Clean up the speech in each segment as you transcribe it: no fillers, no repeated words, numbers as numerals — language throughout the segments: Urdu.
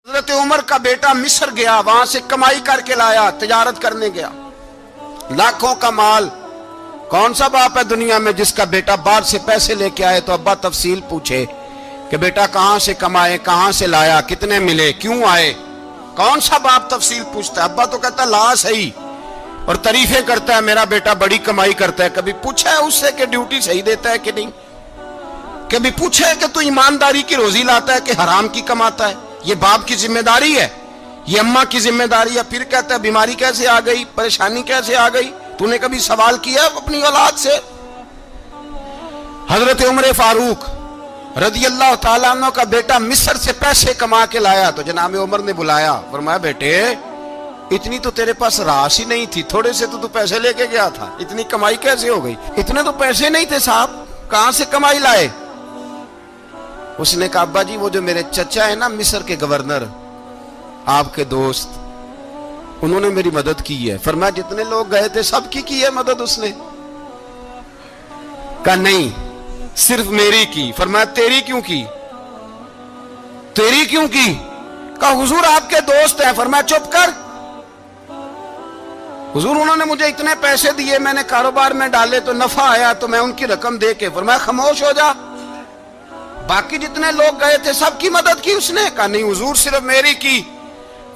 حضرت عمر کا بیٹا مصر گیا، وہاں سے کمائی کر کے لایا، تجارت کرنے گیا، لاکھوں کا مال۔ کون سا باپ ہے دنیا میں جس کا بیٹا باہر سے پیسے لے کے آئے تو ابا تفصیل پوچھے کہ بیٹا کہاں سے کمائے، کہاں سے لایا، کتنے ملے، کیوں آئے؟ کون سا باپ تفصیل پوچھتا ہے؟ ابا تو کہتا لا صحیح اور تعریفیں کرتا ہے، میرا بیٹا بڑی کمائی کرتا ہے۔ کبھی پوچھا ہے اس سے کہ ڈیوٹی صحیح دیتا ہے کہ نہیں؟ کبھی پوچھا ہے کہ تو ایمانداری کی روزی لاتا ہے کہ حرام کی کماتا ہے؟ یہ باپ کی ذمہ داری ہے، یہ اماں کی ذمہ داری ہے۔ پھر کہتا ہے بیماری کیسے آ گئی، پریشانی کیسے آ گئی؟ تو نے کبھی سوال کیا اپنی اولاد سے؟ حضرت عمر فاروق رضی اللہ تعالیٰ عنہ کا بیٹا مصر سے پیسے کما کے لایا تو جناب عمر نے بلایا، فرمایا بیٹے اتنی تو تیرے پاس راس ہی نہیں تھی، تھوڑے سے تو پیسے لے کے گیا تھا، اتنی کمائی کیسے ہو گئی؟ اتنے تو پیسے نہیں تھے صاحب، کہاں سے کمائی لائے؟ اس نے کہا ابا جی وہ جو میرے چچا ہے نا مصر کے گورنر، آپ کے دوست، انہوں نے میری مدد کی ہے۔ فرمایا جتنے لوگ گئے تھے سب کی ہے مدد اس نے؟ کہا نہیں صرف میری کی۔ فرمایا تیری کیوں کی؟ تیری کیوں کی؟ کہا حضور آپ کے دوست ہیں۔ فرمایا چپ کر، حضور انہوں نے مجھے اتنے پیسے دیے، میں نے کاروبار میں ڈالے تو نفع آیا تو میں ان کی رقم دے کے۔ فرمایا خاموش ہو جا، باقی جتنے لوگ گئے تھے سب کی مدد کی اس نے؟ کہا نہیں حضور صرف میری کی۔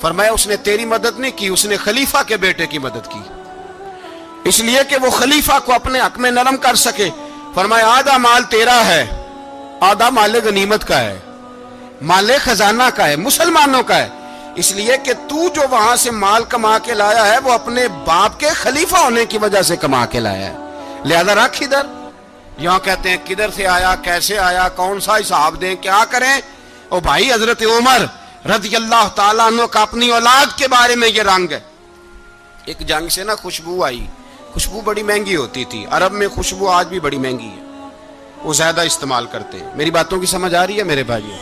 فرمایا اس نے تیری مدد نہیں کی، اس نے خلیفہ کے بیٹے کی مدد کی، اس لیے کہ وہ خلیفہ کو اپنے حق میں نرم کر سکے۔ فرمایا آدھا مال تیرا ہے، آدھا مال غنیمت کا ہے، مال خزانہ کا ہے، مسلمانوں کا ہے، اس لیے کہ تو جو وہاں سے مال کما کے لایا ہے وہ اپنے باپ کے خلیفہ ہونے کی وجہ سے کما کے لایا ہے، لہذا رکھ ادھر۔ یہاں کہتے ہیں کدھر سے آیا، کیسے آیا، کون سا حساب دیں، کیا کریں؟ او بھائی حضرت عمر رضی اللہ تعالیٰ عنہ کا اپنی اولاد کے بارے میں یہ رنگ ہے۔ ایک جنگ سے نا خوشبو آئی، خوشبو بڑی مہنگی ہوتی تھی، عرب میں خوشبو آج بھی بڑی مہنگی ہے، وہ زیادہ استعمال کرتے ہیں۔ میری باتوں کی سمجھ آ رہی ہے میرے بھائیوں؟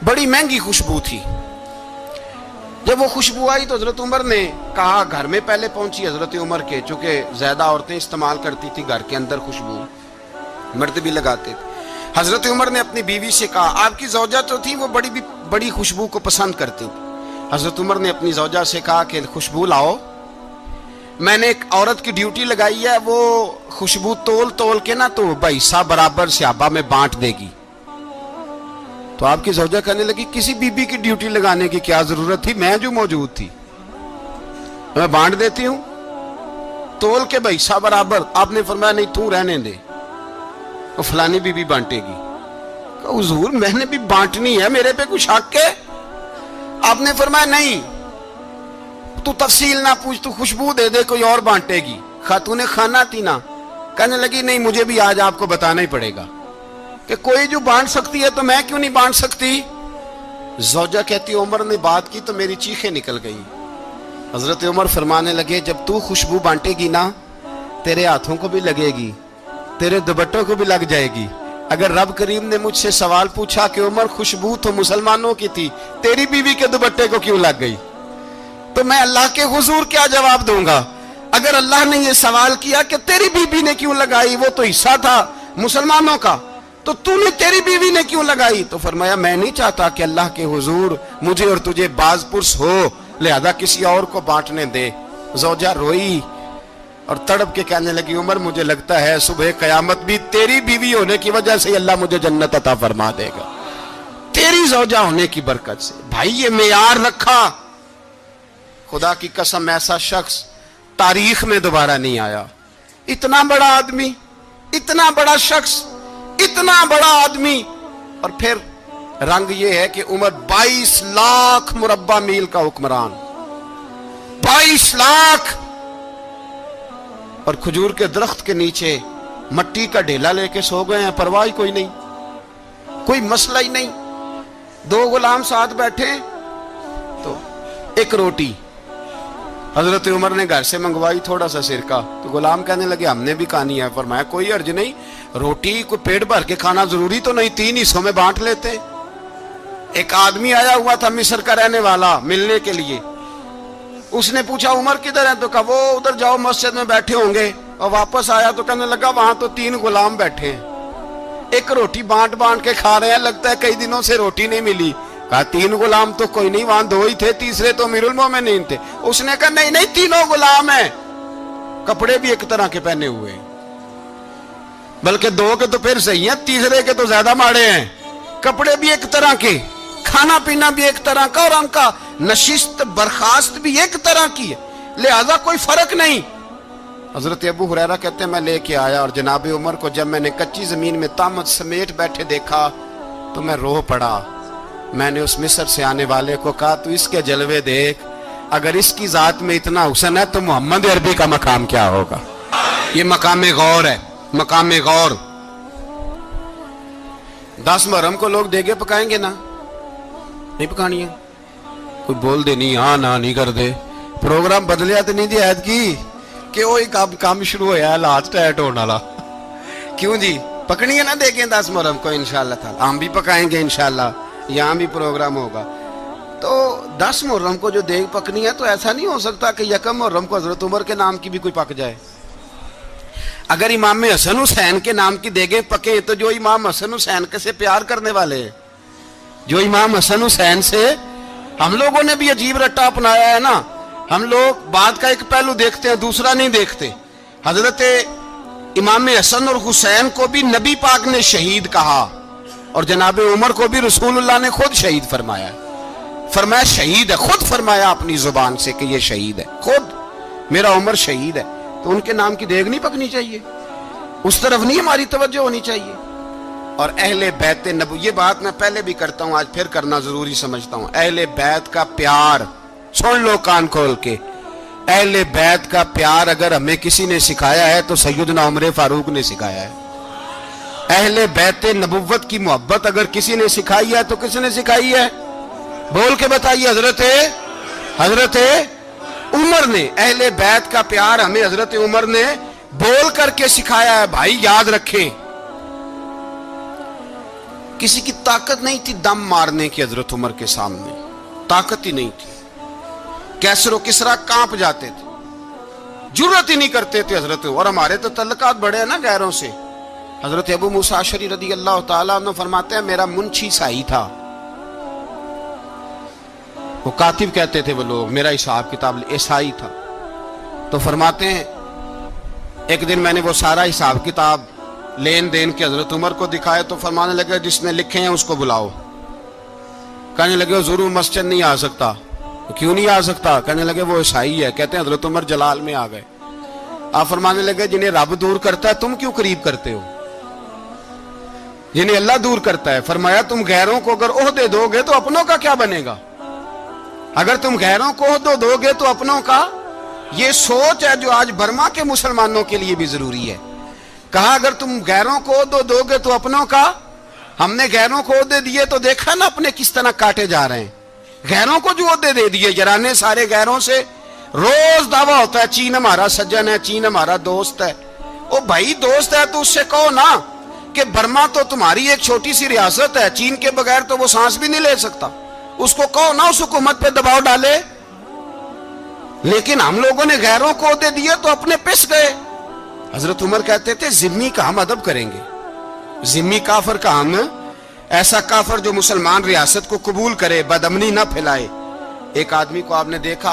بڑی مہنگی خوشبو تھی۔ جب وہ خوشبو آئی تو حضرت عمر نے کہا، گھر میں پہلے پہنچی حضرت عمر کے، چونکہ زیادہ عورتیں استعمال کرتی تھی گھر کے اندر خوشبو، مرد بھی لگاتے تھے۔ حضرت عمر نے اپنی بیوی سے کہا، آپ کی زوجہ تو تھی وہ بڑی خوشبو کو پسند کرتی تھی۔ حضرت عمر نے اپنی زوجہ سے کہا کہ خوشبو لاؤ، میں نے ایک عورت کی ڈیوٹی لگائی ہے، وہ خوشبو تول کے نا تو بھائیسا برابر صحابہ میں بانٹ دے گی۔ تو آپ کی زوجہ کہنے لگی کسی بی بی کی ڈیوٹی لگانے کی کیا ضرورت تھی، میں جو موجود تھی میں بانٹ دیتی ہوں تول کے بھائیسا برابر۔ آپ نے فرمایا نہیں تو رہنے دے، وہ فلانی بی بی بانٹے گی۔ کہا حضور میں نے بھی بانٹنی ہے، میرے پہ کچھ حق ہے؟ آپ نے فرمایا نہیں تو تفصیل نہ پوچھ، تو خوشبو دے دے، کوئی اور بانٹے گی۔ خاتون خانہ تھی نا، کہنے لگی نہیں مجھے بھی آج آپ کو بتانا ہی پڑے گا کہ کوئی جو بانٹ سکتی ہے تو میں کیوں نہیں بانٹ سکتی؟ زوجہ کہتی عمر نے بات کی تو میری چیخیں نکل گئی۔ حضرت عمر فرمانے لگے جب تو خوشبو بانٹے گی نا تیرے ہاتھوں کو بھی لگے گی، تیرے دوپٹوں کو بھی لگ جائے گی۔ اگر رب کریم نے مجھ سے سوال پوچھا کہ عمر خوشبو تو مسلمانوں کی تھی، تیری بیوی کے دوپٹے کو کیوں لگ گئی، تو میں اللہ کے حضور کیا جواب دوں گا؟ اگر اللہ نے یہ سوال کیا کہ تیری بیوی نے کیوں لگائی، وہ تو حصہ تھا مسلمانوں کا، تو نے تیری بیوی نے کیوں لگائی؟ تو فرمایا میں نہیں چاہتا کہ اللہ کے حضور مجھے اور تجھے باز پرس ہو، لہذا کسی اور کو بانٹنے دے۔ زوجہ روئی اور تڑپ کے کہنے لگی عمر مجھے لگتا ہے صبح قیامت بھی تیری بیوی ہونے کی وجہ سے اللہ مجھے جنت عطا فرما دے گا، تیری زوجہ ہونے کی برکت سے۔ بھائی یہ معیار رکھا، خدا کی قسم ایسا شخص تاریخ میں دوبارہ نہیں آیا۔ اتنا بڑا آدمی، اتنا بڑا شخص، اتنا بڑا آدمی، اور پھر رنگ یہ ہے کہ عمر 22 لاکھ مربع میل کا حکمران، 22 لاکھ، اور کھجور کے درخت کے نیچے مٹی کا ڈھیلا لے کے سو گئے ہیں، پرواہ کوئی نہیں، کوئی مسئلہ ہی نہیں۔ 2 غلام ساتھ بیٹھے تو ایک روٹی حضرت عمر نے گھر سے منگوائی، تھوڑا سا سرکہ، تو غلام کہنے لگے ہم نے بھی کھانی ہے۔ فرمایا کوئی حرج نہیں، روٹی کو پیٹ بھر کے کھانا ضروری تو نہیں، 3 حصوں میں بانٹ لیتے۔ ایک آدمی آیا ہوا تھا مصر کا رہنے والا ملنے کے لیے، اس نے پوچھا عمر کدھر ہے، تو کہا وہ ادھر جاؤ مسجد میں بیٹھے ہوں گے، اور واپس آیا تو کہنے لگا وہاں تو 3 غلام بیٹھے ہیں۔ ایک روٹی بانٹ بانٹ کے کھا رہے ہیں, لگتا ہے کئی دنوں سے روٹی نہیں ملی. کہا 3 غلام تو کوئی نہیں, وہاں 2 ہی تھے, تیسرے تو امیر المومنین تھے. اس نے کہا نہیں نہیں 3 غلام ہیں, کپڑے بھی ایک طرح کے پہنے ہوئے ہیں, بلکہ 2 کے تو پھر صحیح ہیں, تیسرے کے تو زیادہ ماڑے ہیں. کپڑے بھی ایک طرح کے, کھانا پینا بھی ایک طرح کا, اور ان کا نشست برخاست بھی ایک طرح کی ہے, لہذا کوئی فرق نہیں. حضرت ابو ہریرہ کہتے ہیں میں لے کے آیا, اور جناب عمر کو جب میں نے کچی زمین میں تامت سمیٹ بیٹھے دیکھا تو میں رو پڑا. میں نے اس مصر سے آنے والے کو کہا تو اس کے جلوے دیکھ, اگر اس کی ذات میں اتنا حسن ہے تو محمد عربی کا مقام کیا ہوگا. یہ مقام غور ہے, مقام غور. 10 محرم کو لوگ دیگے پکائیں گے نا, نہیں پکانی ہے, کوئی بول دے نہیں ہاں نہ نہیں کر دے, پروگرام بدلیا تو نہیں دی عید کی کہ وہی کام شروع ہویا ہے لات ٹائٹ ہونے والا. کیوں جی, پکنی ہے نا دیکھیں 10 محرم کو انشاءاللہ تعالی, ہم بھی پکائیں گے انشاءاللہ, یہاں بھی پروگرام ہوگا. تو 10 محرم کو جو دیگ پکنی ہے تو ایسا نہیں ہو سکتا کہ 1 محرم کو حضرت عمر کے نام کی بھی کوئی پک جائے. اگر امام حسن حسین کے نام کی دیگیں پکیں تو جو امام حسن حسین کے سے پیار کرنے والے ہیں, جو امام حسن حسین سے, ہم لوگوں نے بھی عجیب رٹا اپنایا ہے نا, ہم لوگ بات کا ایک پہلو دیکھتے ہیں دوسرا نہیں دیکھتے. حضرت امام حسن اور حسین کو بھی نبی پاک نے شہید کہا, اور جناب عمر کو بھی رسول اللہ نے خود شہید فرمایا. فرمایا شہید ہے, خود فرمایا اپنی زبان سے کہ یہ شہید ہے, خود میرا عمر شہید ہے. تو ان کے نام کی دیگ نہیں پکنی چاہیے, اس طرف نہیں ہماری توجہ ہونی چاہیے. اور اہل بیت نبو, یہ بات میں پہلے بھی کرتا ہوں, آج پھر کرنا ضروری سمجھتا ہوں. اہل بیت کا پیار سن لو کان کھول کے, اہل بیت کا پیار اگر ہمیں کسی نے سکھایا ہے تو سیدنا عمر فاروق نے سکھایا ہے. اہل بیت نبوت کی محبت اگر کسی نے سکھائی ہے تو کس نے سکھائی ہے, بول کے بتائیے. حضرت عمر نے. اہل بیت کا پیار ہمیں حضرت عمر نے بول کر کے سکھایا ہے. بھائی یاد رکھیں, کسی کی طاقت نہیں تھی دم مارنے کی حضرت عمر کے سامنے, طاقت ہی نہیں تھی. کیسر و کسرا کانپ جاتے تھے, جرت ہی نہیں کرتے تھے حضرت. اور ہمارے تو تعلقات بڑے ہیں نا غیروں سے. حضرت ابو موسیٰ اشعری رضی اللہ تعالیٰ عنہ فرماتے ہیں میرا منشی سائی تھا, وہ کاتب کہتے تھے وہ لوگ, میرا حساب کتاب عیسائی تھا. تو فرماتے ہیں ایک دن میں نے وہ سارا حساب کتاب لین دین کے حضرت عمر کو دکھائے تو فرمانے لگے جس نے لکھے ہیں اس کو بلاؤ. کہنے لگے حضور مسجد نہیں آ سکتا. کیوں نہیں آ سکتا؟ کہنے لگے وہ عیسائی ہے. کہتے ہیں حضرت عمر جلال میں آ گئے. آپ فرمانے لگے جنہیں رب دور کرتا ہے تم کیوں قریب کرتے ہو, جنہیں اللہ دور کرتا ہے. فرمایا تم غیروں کو اگر عہدے دو گے تو اپنوں کا کیا بنے گا, اگر تم غیروں کو عہدے دو گے تو اپنوں کا. یہ سوچ ہے جو آج برما کے مسلمانوں کے لیے بھی ضروری ہے. کہا اگر تم غیروں کو عہدے دو گے تو اپنوں کا. ہم نے غیروں کو عہدے دیے تو دیکھا نا اپنے کس طرح کاٹے جا رہے ہیں. غیروں کو جو عہدے دے دیے جرانے سارے غیروں سے, روز دعویٰ ہوتا ہے چین ہمارا سجن ہے, چین ہمارا دوست ہے. او بھائی دوست ہے تو اس سے کہو نا کہ برما تو تمہاری ایک چھوٹی سی ریاست ہے, چین کے بغیر تو وہ سانس بھی نہیں لے سکتا. اس کو کہو نا اس حکومت پہ دباؤ ڈالے. لیکن ہم لوگوں نے غیروں کو عہدے دیے تو اپنے پس گئے. حضرت عمر کہتے تھے ذمی کا ہم ادب کریں گے, ذمی کافر کا ہم, ایسا کافر جو مسلمان ریاست کو قبول کرے, بدامنی نہ پھیلائے. ایک آدمی کو آپ نے دیکھا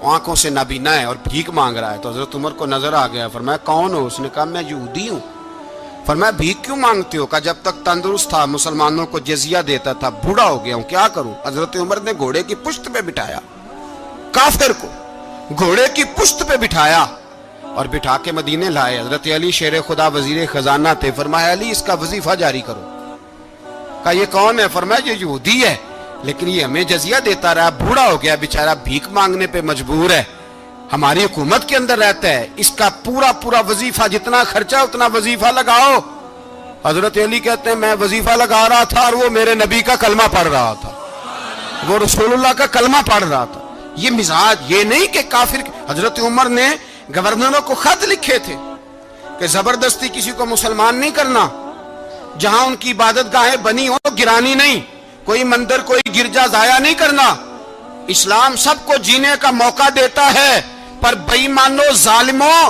آنکھوں سے نابینا ہے اور بھیک مانگ رہا ہے, تو حضرت عمر کو نظر آ گیا. فرمایا کون ہو؟ اس نے کہا میں یہودی ہوں. فرمایا بھیک کیوں مانگتے ہو؟ کہا جب تک تندرست تھا مسلمانوں کو جزیہ دیتا تھا, بوڑھا ہو گیا ہوں کیا کروں. حضرت عمر نے گھوڑے کی پشت پہ بٹھایا, کافر کو گھوڑے کی پشت پہ بٹھایا اور بٹھا کے مدینے لائے. حضرت علی شیر خدا وزیر خزانہ تھے. فرمایا علی اس کا وظیفہ جاری کرو. کہا یہ کون ہے؟ فرمایا یہ یہودی ہے لیکن یہ ہمیں جزیہ دیتا رہا, بوڑھا ہو گیا بیچارہ, بھیک مانگنے پہ مجبور ہے, ہماری حکومت کے اندر رہتا ہے, اس کا پورا وظیفہ جتنا خرچہ اتنا وظیفہ لگاؤ. حضرت علی کہتے ہیں میں وظیفہ لگا رہا تھا اور وہ میرے نبی کا کلمہ پڑھ رہا تھا, وہ رسول اللہ کا کلمہ پڑھ رہا تھا. یہ مزاج, یہ نہیں کہ کافر. حضرت عمر نے گورنروں کو خط لکھے تھے کہ زبردستی کسی کو مسلمان نہیں کرنا, جہاں ان کی عبادت گاہیں بنی ہو گرانی نہیں, کوئی مندر کوئی گرجا ضائع نہیں کرنا. اسلام سب کو جینے کا موقع دیتا ہے, پر بے ایمانوں ظالموں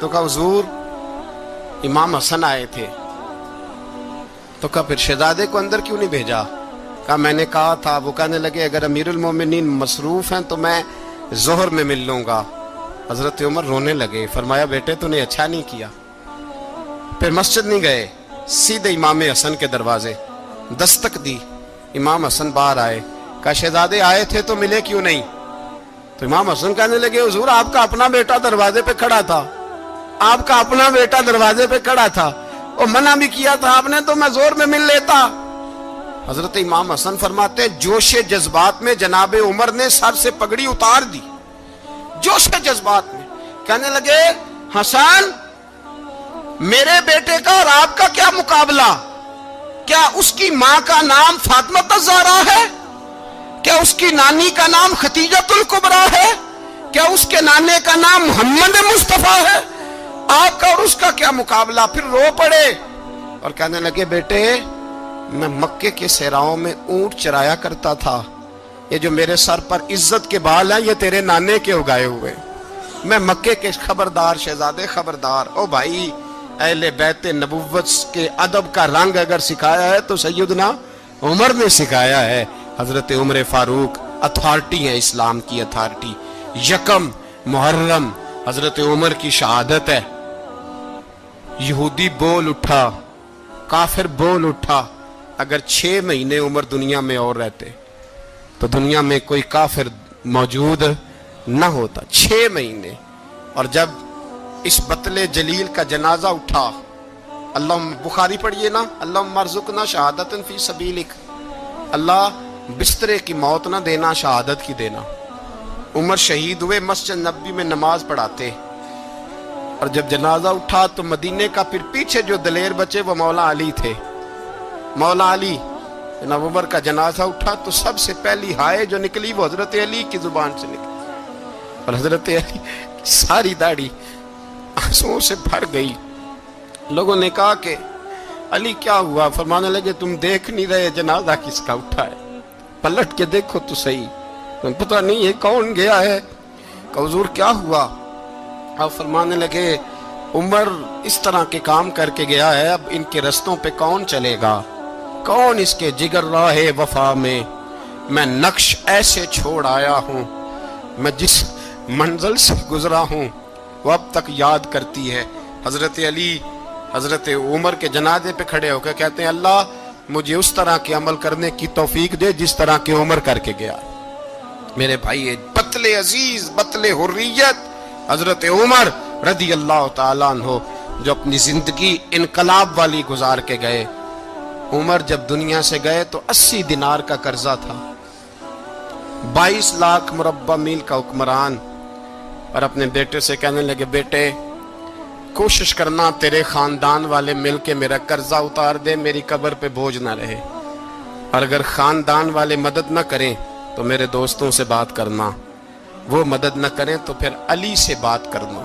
تو کہا حضور امام حسن آئے تھے. تو کہا پھر شہزادے کو اندر کیوں نہیں بھیجا؟ کہا میں نے کہا تھا. وہ کہنے لگے اگر امیر المومنین مصروف ہیں تو میں ظہر میں مل لوں گا. حضرت عمر رونے لگے. فرمایا بیٹے تو نے اچھا نہیں کیا. پھر مسجد نہیں گئے, سیدھے امام حسن کے دروازے دستک دی. امام حسن باہر آئے. کہا شہزادے آئے تھے تو ملے کیوں نہیں؟ تو امام حسن کہنے لگے حضور آپ کا اپنا بیٹا دروازے پہ کھڑا تھا, آپ کا اپنا بیٹا دروازے پہ کھڑا تھا, اور منع بھی کیا تھا آپ نے تو میں زور میں مل لیتا. حضرت امام حسن فرماتے جوش جذبات میں جناب عمر نے سر سے پگڑی اتار دی. جوش جذبات میں کہنے لگے حسن میرے بیٹے کا اور آپ کا کیا مقابلہ؟ کیا اس کی ماں کا نام فاطمہ الزہرا ہے؟ کیا اس کی نانی کا نام خدیجۃ الکبریٰ ہے؟ کیا اس کے نانے کا نام محمد مصطفیٰ ہے؟ آپ کا اور اس کا کیا مقابلہ؟ پھر رو پڑے اور کہنے لگے بیٹے میں مکے کے صحراؤں میں اونٹ چرایا کرتا تھا, یہ جو میرے سر پر عزت کے بال ہیں یہ تیرے نانے کے اگائے ہوئے. میں مکے کے خبردار شہزادے خبردار. او بھائی اہل بیت نبوت کے ادب کا رنگ اگر سکھایا ہے تو سیدنا عمر نے سکھایا ہے. حضرت عمر فاروق اتھارٹی ہے, اسلام کی اتھارٹی. یکم محرم حضرت عمر کی شہادت ہے. یہودی بول اٹھا, کافر بول اٹھا. اگر 6 مہینے عمر دنیا میں اور رہتے تو دنیا میں کوئی کافر موجود نہ ہوتا. 6 مہینے. اور جب اس بطل جلیل کا جنازہ اٹھا, اللہ بخاری پڑھیے نا, اللہم ارزقنا شہادت فی سبیلک, اللہ بسترے کی موت نہ دینا, شہادت کی دینا. عمر شہید ہوئے, مسجد نبوی میں نماز پڑھاتے, اور جب جنازہ اٹھا تو مدینے کا پھر پیچھے جو دلیر بچے وہ مولا علی تھے. مولا علی جناب عمر کا جنازہ اٹھا تو سب سے پہلی ہائے جو نکلی وہ حضرت علی کی زبان سے نکلی, اور حضرت علی ساری داڑھی آنسوؤں سے بھر گئی. لوگوں نے کہا کہ علی کیا ہوا؟ فرمانے لگے تم دیکھ نہیں رہے جنازہ کس کا اٹھا ہے, پلٹ کے دیکھو تو صحیح, تمہیں پتہ نہیں یہ کون گیا ہے؟ کہ حضور کیا ہوا؟ آپ فرمانے لگے عمر اس طرح کے کام کر کے گیا ہے, اب ان کے رستوں پہ کون چلے گا؟ کون اس کے جگر راہ وفا میں؟ میں نقش ایسے چھوڑ آیا ہوں, میں جس منزل سے گزرا ہوں وہ اب تک یاد کرتی ہے. حضرت علی حضرت عمر کے جنازے پہ کھڑے ہو کے کہتے ہیں اللہ مجھے اس طرح کے عمل کرنے کی توفیق دے جس طرح کے عمر کر کے گیا. میرے بھائی بطل عزیز, بطل حریت حضرت عمر رضی اللہ تعالیٰ عنہ جو اپنی زندگی انقلاب والی گزار کے گئے. عمر جب دنیا سے گئے تو 80 دینار کا قرضہ تھا, 22 لاکھ مربع میل کا حکمران, اور اپنے بیٹے سے کہنے لگے بیٹے کوشش کرنا تیرے خاندان والے مل کے میرا قرضہ اتار دے, میری قبر پہ بوجھ نہ رہے, اور اگر خاندان والے مدد نہ کریں تو میرے دوستوں سے بات کرنا, وہ مدد نہ کریں تو پھر علی سے بات کرنا.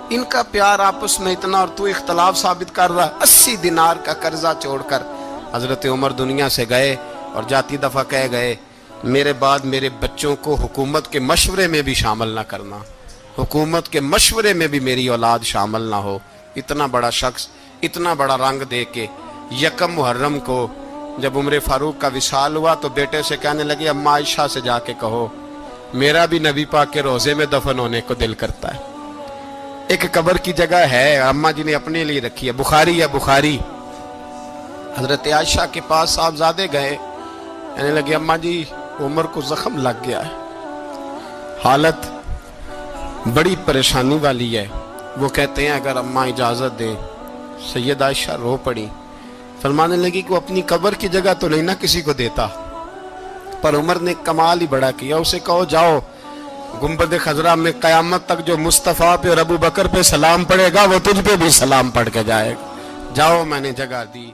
ان کا پیار آپس میں اتنا, اور تو اختلاف ثابت کر رہا. 80 دینار کا قرضہ چھوڑ کر حضرت عمر دنیا سے گئے, اور جاتی دفعہ کہہ گئے میرے بعد میرے بچوں کو حکومت کے مشورے میں بھی شامل نہ کرنا, حکومت کے مشورے میں بھی میری اولاد شامل نہ ہو. اتنا بڑا شخص اتنا بڑا رنگ دے کے یکم محرم کو جب عمر فاروق کا وصال ہوا تو بیٹے سے کہنے لگے اماں عائشہ سے جا کے کہو میرا بھی نبی پاک کے روزے میں دفن ہونے کو دل کرتا ہے. ایک قبر کی جگہ ہے اماں جی نے اپنے لیے رکھی ہے, بخاری ہے بخاری. حضرت عائشہ کے پاس صاحبزادے گئے, کہنے لگے اماں جی عمر کو زخم لگ گیا ہے, حالت بڑی پریشانی والی ہے. وہ کہتے ہیں اگر اماں اجازت دیں. سید عائشہ رو پڑی, فرمانے لگی کہ وہ اپنی قبر کی جگہ تو نہیں نہ کسی کو دیتا, پر عمر نے کمال ہی بڑا کیا, اسے کہو جاؤ گنبد خضرا میں قیامت تک جو مصطفیٰ پہ اور ابو بکر پہ سلام پڑے گا وہ تجھ پہ بھی سلام پڑھ کے جائے گا, جاؤ میں نے جگہ دی.